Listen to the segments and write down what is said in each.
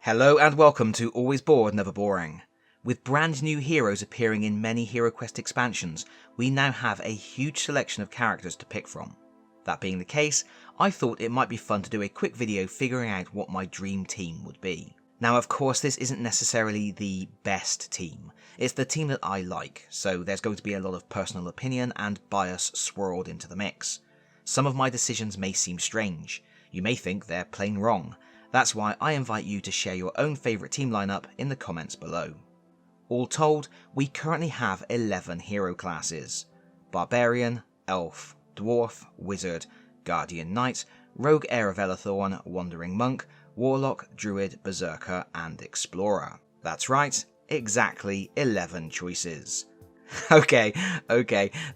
Hello and welcome to Always Bored, Never Boring. With brand new heroes appearing in many HeroQuest expansions, we now have a huge selection of characters to pick from. That being the case, I thought it might be fun to do a quick video figuring out what my dream team would be. Now of course this isn't necessarily the best team, it's the team that I like, so there's going to be a lot of personal opinion and bias swirled into the mix. Some of my decisions may seem strange, you may think they're plain wrong. That's why I invite you to share your own favourite team lineup in the comments below. All told, we currently have 11 hero classes: Barbarian, Elf, Dwarf, Wizard, Guardian Knight, Rogue Heir of Elethorn, Wandering Monk, Warlock, Druid, Berserker and Explorer. That's right, exactly 11 choices. Okay,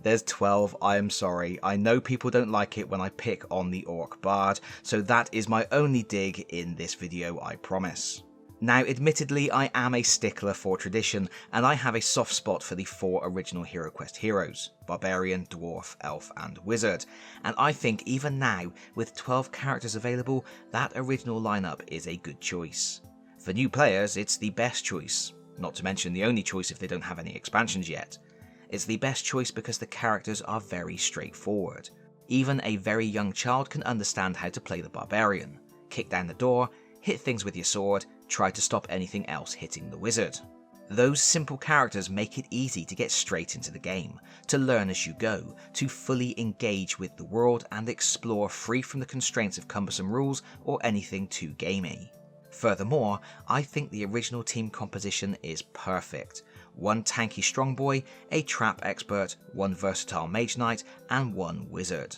there's 12, I am sorry. I know people don't like it when I pick on the Orc Bard, so that is my only dig in this video, I promise. Now admittedly I am a stickler for tradition, and I have a soft spot for the 4 original HeroQuest heroes: Barbarian, Dwarf, Elf and Wizard, and I think even now, with 12 characters available, that original lineup is a good choice. For new players it's the best choice, not to mention the only choice if they don't have any expansions yet. It's the best choice because the characters are very straightforward. Even a very young child can understand how to play the Barbarian. Kick down the door, hit things with your sword, try to stop anything else hitting the Wizard. Those simple characters make it easy to get straight into the game, to learn as you go, to fully engage with the world and explore free from the constraints of cumbersome rules or anything too gamey. Furthermore, I think the original team composition is perfect. 1 tanky strong boy, a trap expert, 1 versatile mage knight, and 1 wizard.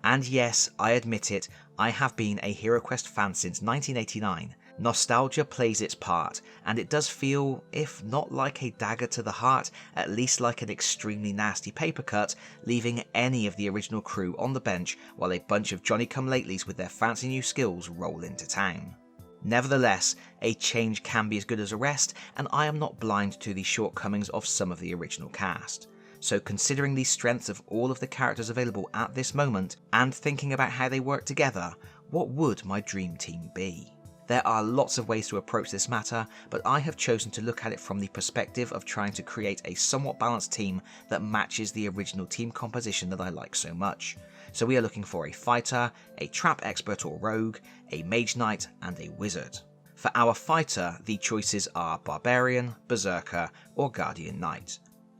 And yes, I admit it, I have been a HeroQuest fan since 1989. Nostalgia plays its part, and it does feel, if not like a dagger to the heart, at least like an extremely nasty paper cut, leaving any of the original crew on the bench while a bunch of Johnny-come-latelys with their fancy new skills roll into town. Nevertheless, a change can be as good as a rest, and I am not blind to the shortcomings of some of the original cast. So considering the strengths of all of the characters available at this moment, and thinking about how they work together, what would my dream team be? There are lots of ways to approach this matter, but I have chosen to look at it from the perspective of trying to create a somewhat balanced team that matches the original team composition that I like so much. So we are looking for a fighter, a trap expert or rogue, a mage knight and a wizard. For our fighter, the choices are Barbarian, Berserker or Guardian Knight.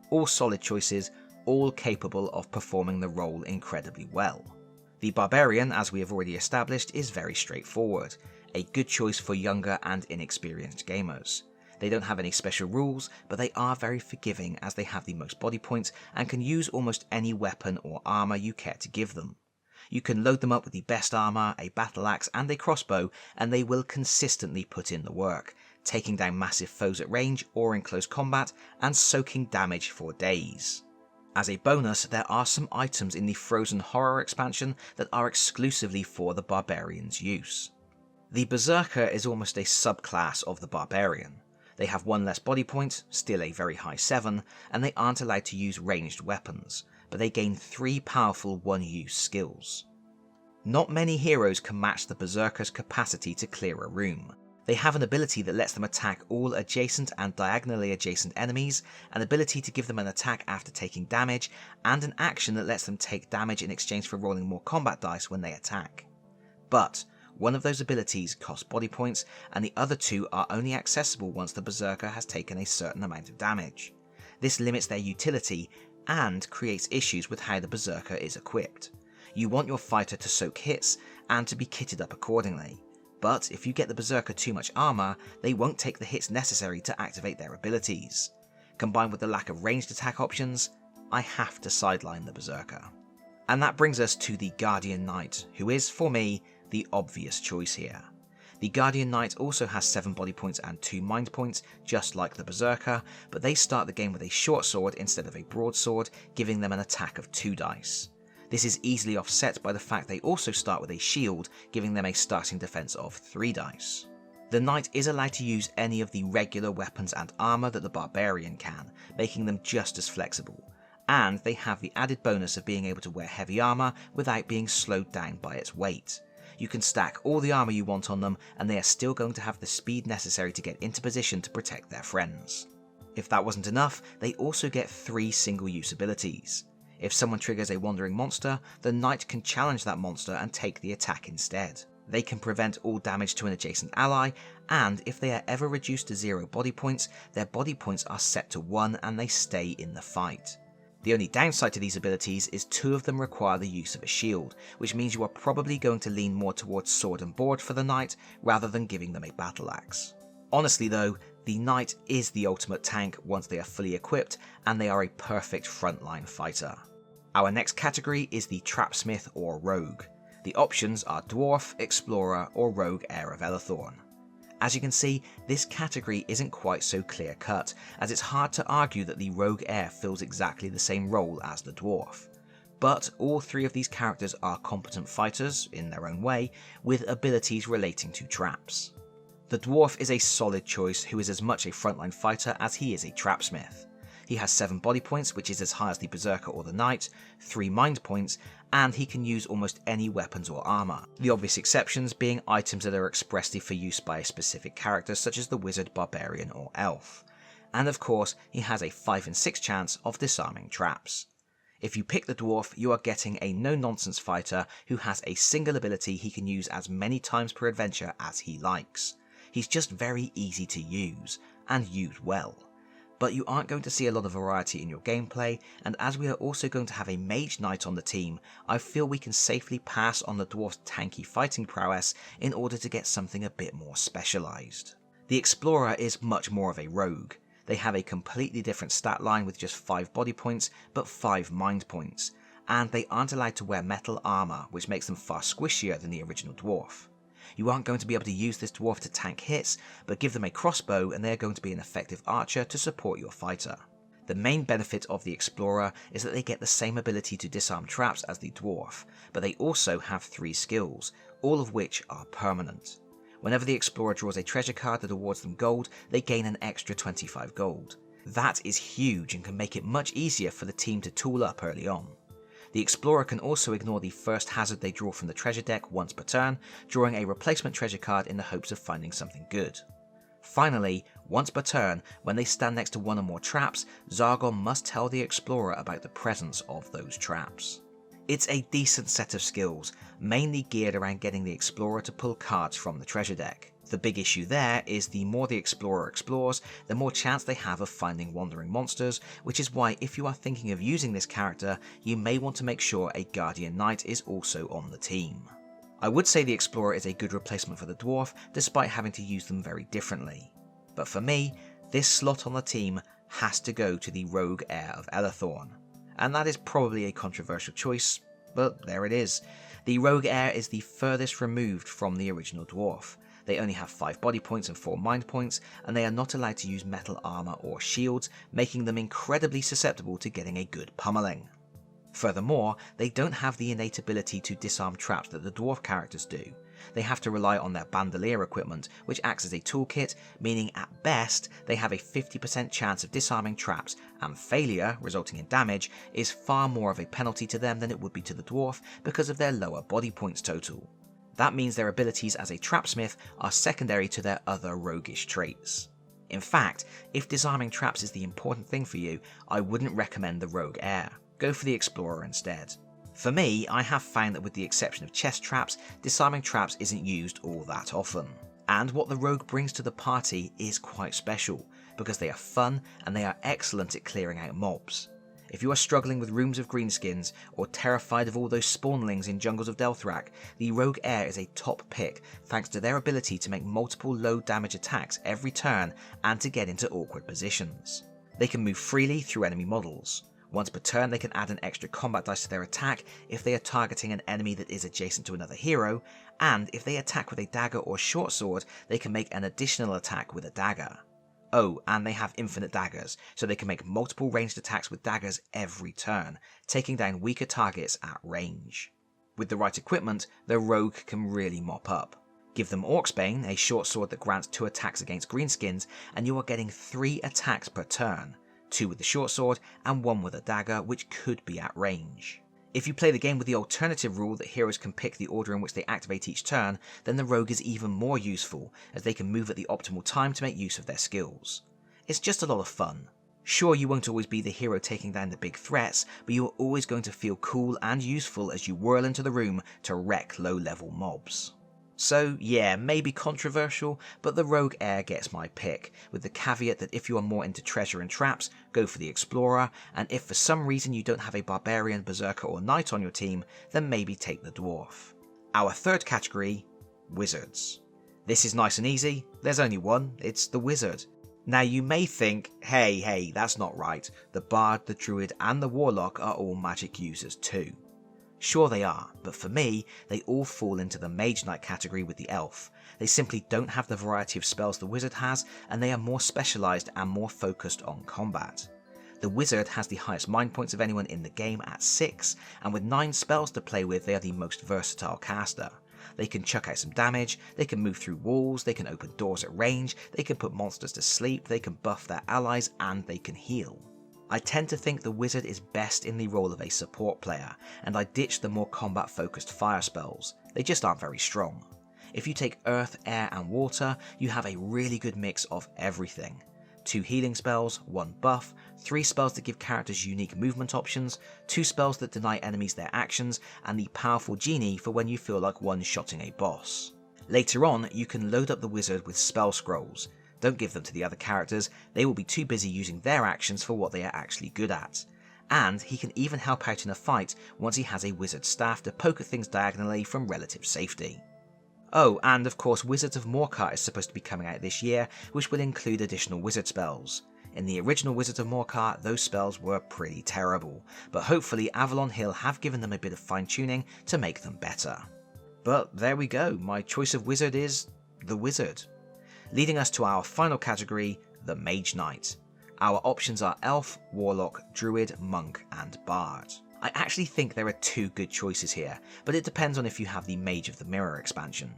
All solid choices, all capable of performing the role incredibly well. The Barbarian, as we have already established, is very straightforward. A good choice for younger and inexperienced gamers. They don't have any special rules, but they are very forgiving as they have the most body points and can use almost any weapon or armour you care to give them. You can load them up with the best armour, a battle axe and a crossbow, and they will consistently put in the work, taking down massive foes at range or in close combat and soaking damage for days. As a bonus, there are some items in the Frozen Horror expansion that are exclusively for the Barbarian's use. The Berserker is almost a subclass of the Barbarian. They have 1 less body point, still a very high 7, and they aren't allowed to use ranged weapons, but they gain 3 powerful one-use skills. Not many heroes can match the Berserker's capacity to clear a room. They have an ability that lets them attack all adjacent and diagonally adjacent enemies, an ability to give them an attack after taking damage, and an action that lets them take damage in exchange for rolling more combat dice when they attack. But one of those abilities costs body points, and the other 2 are only accessible once the Berserker has taken a certain amount of damage. This limits their utility, and creates issues with how the Berserker is equipped. You want your fighter to soak hits, and to be kitted up accordingly. But if you get the Berserker too much armour, they won't take the hits necessary to activate their abilities. Combined with the lack of ranged attack options, I have to sideline the Berserker. And that brings us to the Guardian Knight, who is, for me, the obvious choice here. The Guardian Knight also has 7 body points and 2 mind points, just like the Berserker, but they start the game with a short sword instead of a broadsword, giving them an attack of 2 dice. This is easily offset by the fact they also start with a shield, giving them a starting defense of 3 dice. The Knight is allowed to use any of the regular weapons and armour that the Barbarian can, making them just as flexible. And they have the added bonus of being able to wear heavy armour without being slowed down by its weight. you can stack all the armor you want on them and they are still going to have the speed necessary to get into position to protect their friends. If that wasn't enough, they also get 3 single-use abilities. If someone triggers a wandering monster, the knight can challenge that monster and take the attack instead. They can prevent all damage to an adjacent ally, and if they are ever reduced to 0 body points, their body points are set to 1 and they stay in the fight. The only downside to these abilities is 2 of them require the use of a shield, which means you are probably going to lean more towards sword and board for the knight rather than giving them a battle axe. Honestly though, the knight is the ultimate tank once they are fully equipped, and they are a perfect frontline fighter. Our next category is the Trapsmith or Rogue. The options are Dwarf, Explorer or Rogue Heir of Elethorn. As you can see, this category isn't quite so clear cut, as it's hard to argue that the Rogue Heir fills exactly the same role as the Dwarf. But all 3 of these characters are competent fighters, in their own way, with abilities relating to traps. The Dwarf is a solid choice who is as much a frontline fighter as he is a Trapsmith. He has 7 body points, which is as high as the Berserker or the Knight, 3 mind points, and he can use almost any weapons or armor. The obvious exceptions being items that are expressly for use by a specific character such as the Wizard, Barbarian or Elf. And of course, he has a 5 in 6 chance of disarming traps. If you pick the Dwarf, you are getting a no-nonsense fighter who has a single ability he can use as many times per adventure as he likes. He's just very easy to use, and used well. But you aren't going to see a lot of variety in your gameplay, and as we are also going to have a mage knight on the team, I feel we can safely pass on the Dwarf's tanky fighting prowess in order to get something a bit more specialised. The Explorer is much more of a rogue. They have a completely different stat line with just 5 body points, but 5 mind points, and they aren't allowed to wear metal armour, which makes them far squishier than the original Dwarf. You aren't going to be able to use this Dwarf to tank hits, but give them a crossbow and they are going to be an effective archer to support your fighter. The main benefit of the Explorer is that they get the same ability to disarm traps as the Dwarf, but they also have 3 skills, all of which are permanent. Whenever the Explorer draws a treasure card that awards them gold, they gain an extra 25 gold. That is huge and can make it much easier for the team to tool up early on. The Explorer can also ignore the first hazard they draw from the treasure deck once per turn, drawing a replacement treasure card in the hopes of finding something good. Finally, once per turn, when they stand next to 1 or more traps, Zargon must tell the Explorer about the presence of those traps. It's a decent set of skills, mainly geared around getting the Explorer to pull cards from the treasure deck. The big issue there is the more the Explorer explores, the more chance they have of finding wandering monsters, which is why if you are thinking of using this character, you may want to make sure a Guardian Knight is also on the team. I would say the Explorer is a good replacement for the Dwarf, despite having to use them very differently. But for me, this slot on the team has to go to the Rogue Heir of Elethorn. And that is probably a controversial choice, but there it is. The Rogue Heir is the furthest removed from the original Dwarf. They only have 5 body points and 4 mind points, and they are not allowed to use metal armor or shields, making them incredibly susceptible to getting a good pummeling. Furthermore, they don't have the innate ability to disarm traps that the Dwarf characters do. They have to rely on their bandolier equipment, which acts as a toolkit, meaning at best they have a 50% chance of disarming traps, and failure, resulting in damage, is far more of a penalty to them than it would be to the Dwarf because of their lower body points total. That means their abilities as a Trapsmith are secondary to their other roguish traits. In fact, if disarming traps is the important thing for you, I wouldn't recommend the Rogue Heir. Go for the Explorer instead. For me, I have found that with the exception of chest traps, disarming traps isn't used all that often. And what the Rogue brings to the party is quite special, because they are fun and they are excellent at clearing out mobs. If you are struggling with rooms of greenskins, or terrified of all those spawnlings in jungles of Delthrak, the Rogue Heir is a top pick thanks to their ability to make multiple low damage attacks every turn and to get into awkward positions. They can move freely through enemy models. Once per turn they can add an extra combat dice to their attack if they are targeting an enemy that is adjacent to another hero, and if they attack with a dagger or short sword, they can make an additional attack with a dagger. Oh, and they have infinite daggers, so they can make multiple ranged attacks with daggers every turn, taking down weaker targets at range. With the right equipment, the Rogue can really mop up. Give them Orcsbane, a short sword that grants 2 attacks against greenskins, and you are getting 3 attacks per turn, 2 with the short sword and 1 with a dagger, which could be at range. If you play the game with the alternative rule that heroes can pick the order in which they activate each turn, then the rogue is even more useful, as they can move at the optimal time to make use of their skills. It's just a lot of fun. Sure, you won't always be the hero taking down the big threats, but you are always going to feel cool and useful as you whirl into the room to wreck low-level mobs. So yeah, maybe controversial, but the rogue heir gets my pick, with the caveat that if you are more into treasure and traps, go for the explorer, and if for some reason you don't have a barbarian, berserker or knight on your team, then maybe take the dwarf. Our third category, wizards. This is nice and easy, there's only one, it's the wizard. Now you may think, hey, that's not right, the bard, the druid and the warlock are all magic users too. Sure they are, but for me, they all fall into the mage knight category with the elf. They simply don't have the variety of spells the wizard has, and they are more specialised and more focused on combat. The wizard has the highest mind points of anyone in the game at 6, and with 9 spells to play with, they are the most versatile caster. They can chuck out some damage, they can move through walls, they can open doors at range, they can put monsters to sleep, they can buff their allies, and they can heal. I tend to think the wizard is best in the role of a support player, and I ditch the more combat focused fire spells. They just aren't very strong. If you take earth, air and water, you have a really good mix of everything. 2 healing spells, 1 buff, 3 spells that give characters unique movement options, 2 spells that deny enemies their actions, and the powerful genie for when you feel like one-shotting a boss. Later on, you can load up the wizard with spell scrolls. Don't give them to the other characters, they will be too busy using their actions for what they are actually good at. And he can even help out in a fight once he has a wizard staff to poke at things diagonally from relative safety. Oh, and of course Wizards of Morcar is supposed to be coming out this year, which will include additional wizard spells. In the original Wizards of Morcar, those spells were pretty terrible, but hopefully Avalon Hill have given them a bit of fine tuning to make them better. But there we go, my choice of wizard is the wizard. Leading us to our final category, the Mage Knight. Our options are Elf, Warlock, Druid, Monk and Bard. I actually think there are 2 good choices here, but it depends on if you have the Mage of the Mirror expansion.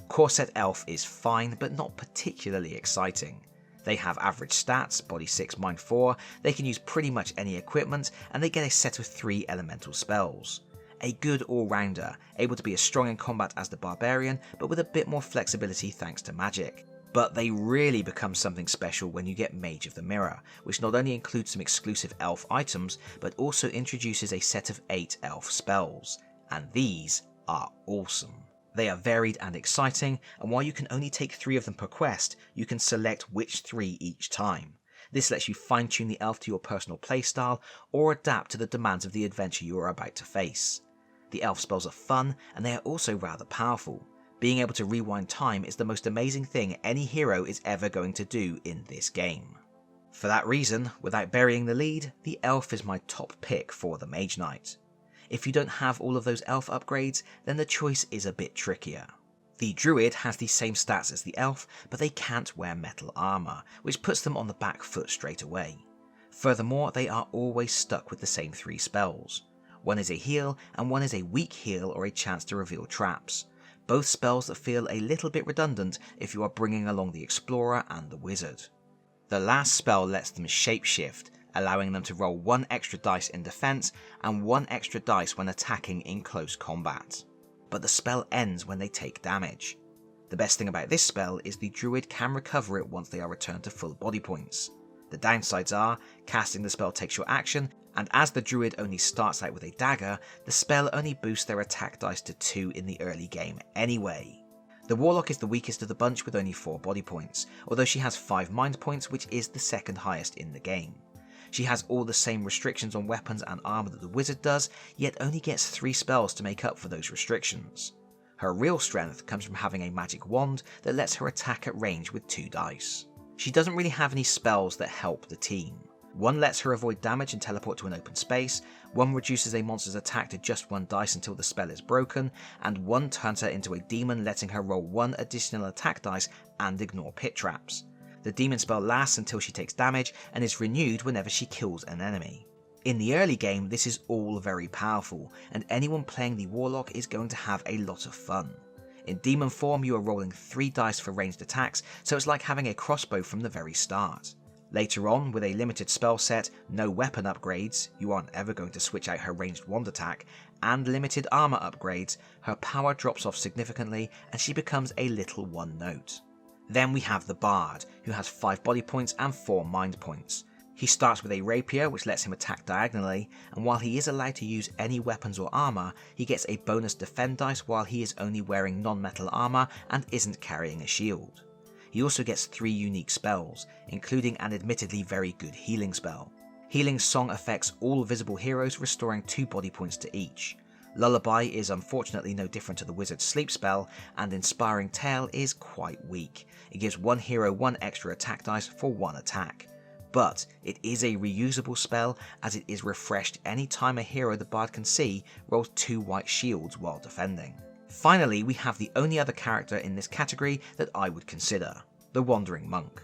Core set Elf is fine, but not particularly exciting. They have average stats, body 6, mind 4, they can use pretty much any equipment, and they get a set of 3 elemental spells. A good all-rounder, able to be as strong in combat as the Barbarian, but with a bit more flexibility thanks to magic. But they really become something special when you get Mage of the Mirror, which not only includes some exclusive elf items, but also introduces a set of 8 elf spells. And these are awesome. They are varied and exciting, and while you can only take 3 of them per quest, you can select which 3 each time. This lets you fine-tune the elf to your personal playstyle, or adapt to the demands of the adventure you are about to face. The elf spells are fun, and they are also rather powerful. Being able to rewind time is the most amazing thing any hero is ever going to do in this game. For that reason, without burying the lead, the elf is my top pick for the Mage Knight. If you don't have all of those elf upgrades, then the choice is a bit trickier. The Druid has the same stats as the elf, but they can't wear metal armour, which puts them on the back foot straight away. Furthermore, they are always stuck with the same 3 spells. One is a heal, and one is a weak heal or a chance to reveal traps. Both spells that feel a little bit redundant if you are bringing along the Explorer and the Wizard. The last spell lets them shapeshift, allowing them to roll 1 extra dice in defense and 1 extra dice when attacking in close combat. But the spell ends when they take damage. The best thing about this spell is the Druid can recover it once they are returned to full body points. The downsides are, casting the spell takes your action, and as the Druid only starts out with a dagger, the spell only boosts their attack dice to 2 in the early game anyway. The Warlock is the weakest of the bunch with only 4 body points, although she has 5 mind points, which is the second highest in the game. She has all the same restrictions on weapons and armor that the Wizard does, yet only gets 3 spells to make up for those restrictions. Her real strength comes from having a magic wand that lets her attack at range with 2 dice. She doesn't really have any spells that help the team. One lets her avoid damage and teleport to an open space, one reduces a monster's attack to just 1 dice until the spell is broken, and one turns her into a demon, letting her roll 1 additional attack dice and ignore pit traps. The demon spell lasts until she takes damage and is renewed whenever she kills an enemy. In the early game, this is all very powerful, and anyone playing the Warlock is going to have a lot of fun. In demon form, you are rolling 3 dice for ranged attacks, so it's like having a crossbow from the very start. Later on, with a limited spell set, no weapon upgrades, you aren't ever going to switch out her ranged wand attack, and limited armor upgrades, her power drops off significantly and she becomes a little one note. Then we have the Bard, who has 5 body points and 4 mind points. He starts with a rapier which lets him attack diagonally, and while he is allowed to use any weapons or armor, he gets a bonus defend dice while he is only wearing non-metal armor and isn't carrying a shield. He also gets 3 unique spells, including an admittedly very good healing spell. Healing Song affects all visible heroes, restoring 2 body points to each. Lullaby is unfortunately no different to the Wizard's sleep spell, and Inspiring Tale is quite weak. It gives one hero 1 extra attack dice for 1 attack. But it is a reusable spell, as it is refreshed any time a hero the Bard can see rolls 2 white shields while defending. Finally, we have the only other character in this category that I would consider, the Wandering Monk.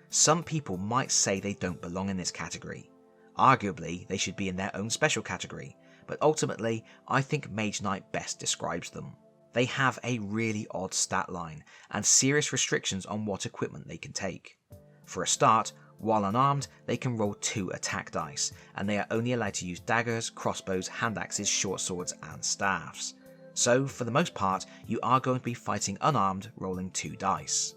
Some people might say they don't belong in this category. Arguably, they should be in their own special category, but ultimately, I think Mage Knight best describes them. They have a really odd stat line, and serious restrictions on what equipment they can take. For a start, while unarmed, they can roll 2 attack dice, and they are only allowed to use daggers, crossbows, hand axes, short swords, and staffs. So, for the most part, you are going to be fighting unarmed, rolling 2 dice.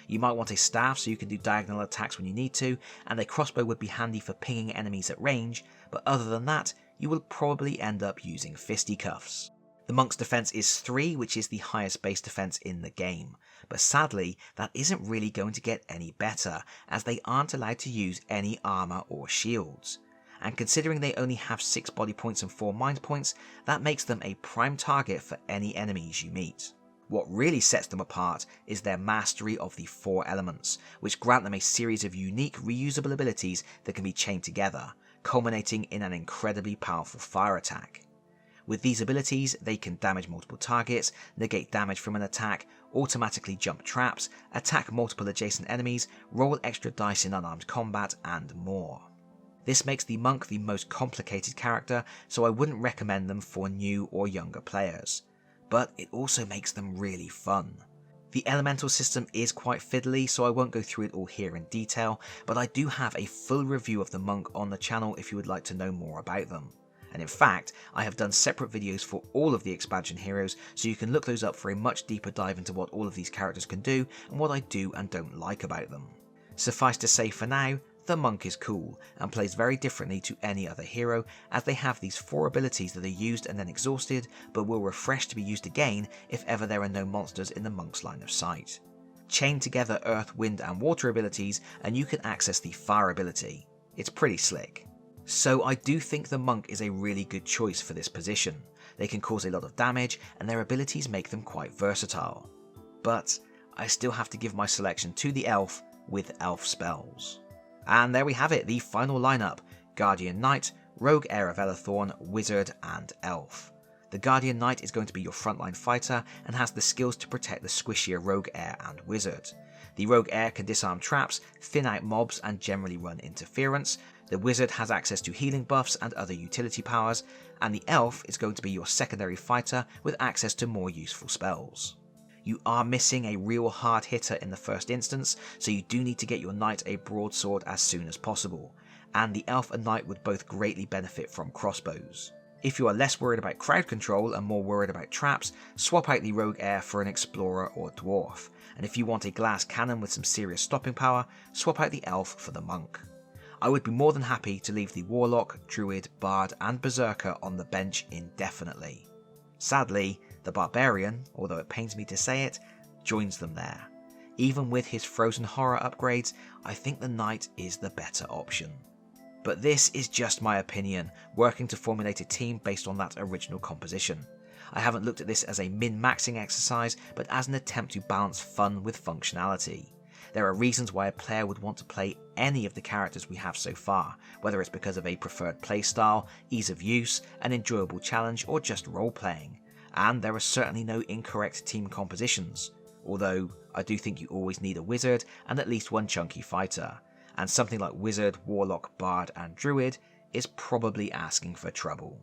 You might want a staff so you can do diagonal attacks when you need to, and a crossbow would be handy for pinging enemies at range, but other than that, you will probably end up using fisticuffs. The Monk's defense is 3, which is the highest base defense in the game, but sadly that isn't really going to get any better, as they aren't allowed to use any armor or shields. And considering they only have 6 body points and 4 mind points, that makes them a prime target for any enemies you meet. What really sets them apart is their mastery of the 4 elements, which grant them a series of unique reusable abilities that can be chained together, culminating in an incredibly powerful fire attack. With these abilities, they can damage multiple targets, negate damage from an attack, automatically jump traps, attack multiple adjacent enemies, roll extra dice in unarmed combat, and more. This makes the Monk the most complicated character, so I wouldn't recommend them for new or younger players. But it also makes them really fun. The elemental system is quite fiddly, so I won't go through it all here in detail, but I do have a full review of the Monk on the channel if you would like to know more about them. And in fact, I have done separate videos for all of the expansion heroes, so you can look those up for a much deeper dive into what all of these characters can do and what I do and don't like about them. Suffice to say for now, the Monk is cool, and plays very differently to any other hero, as they have these 4 abilities that are used and then exhausted, but will refresh to be used again if ever there are no monsters in the Monk's line of sight. Chain together Earth, Wind and Water abilities, and you can access the Fire ability. It's pretty slick. So I do think the Monk is a really good choice for this position. They can cause a lot of damage, and their abilities make them quite versatile. But I still have to give my selection to the Elf with Elf spells. And there we have it, the final lineup: Guardian Knight, Rogue Heir of Elethorn, Wizard and Elf. The Guardian Knight is going to be your frontline fighter and has the skills to protect the squishier Rogue Heir and Wizard. The Rogue Heir can disarm traps, thin out mobs and generally run interference. The Wizard has access to healing buffs and other utility powers, and the Elf is going to be your secondary fighter with access to more useful spells. You are missing a real hard hitter in the first instance, so you do need to get your Knight a broadsword as soon as possible, and the Elf and Knight would both greatly benefit from crossbows. If you are less worried about crowd control and more worried about traps, swap out the Rogue Heir for an Explorer or Dwarf, and if you want a glass cannon with some serious stopping power, swap out the Elf for the Monk. I would be more than happy to leave the Warlock, Druid, Bard and Berserker on the bench indefinitely. Sadly, the Barbarian, although it pains me to say it, joins them there. Even with his Frozen Horror upgrades, I think the Knight is the better option. But this is just my opinion, working to formulate a team based on that original composition. I haven't looked at this as a min-maxing exercise, but as an attempt to balance fun with functionality. There are reasons why a player would want to play any of the characters we have so far, whether it's because of a preferred playstyle, ease of use, an enjoyable challenge, or just role-playing. And there are certainly no incorrect team compositions, although I do think you always need a Wizard and at least one chunky fighter, and something like Wizard, Warlock, Bard and Druid is probably asking for trouble.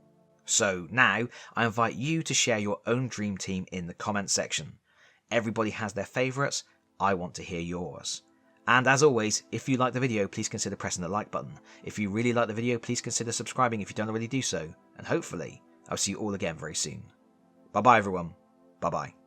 So now, I invite you to share your own dream team in the comments section. Everybody has their favourites, I want to hear yours. And as always, if you like the video, please consider pressing the like button. If you really like the video, please consider subscribing if you don't already do so. And hopefully, I'll see you all again very soon. Bye bye everyone. Bye bye.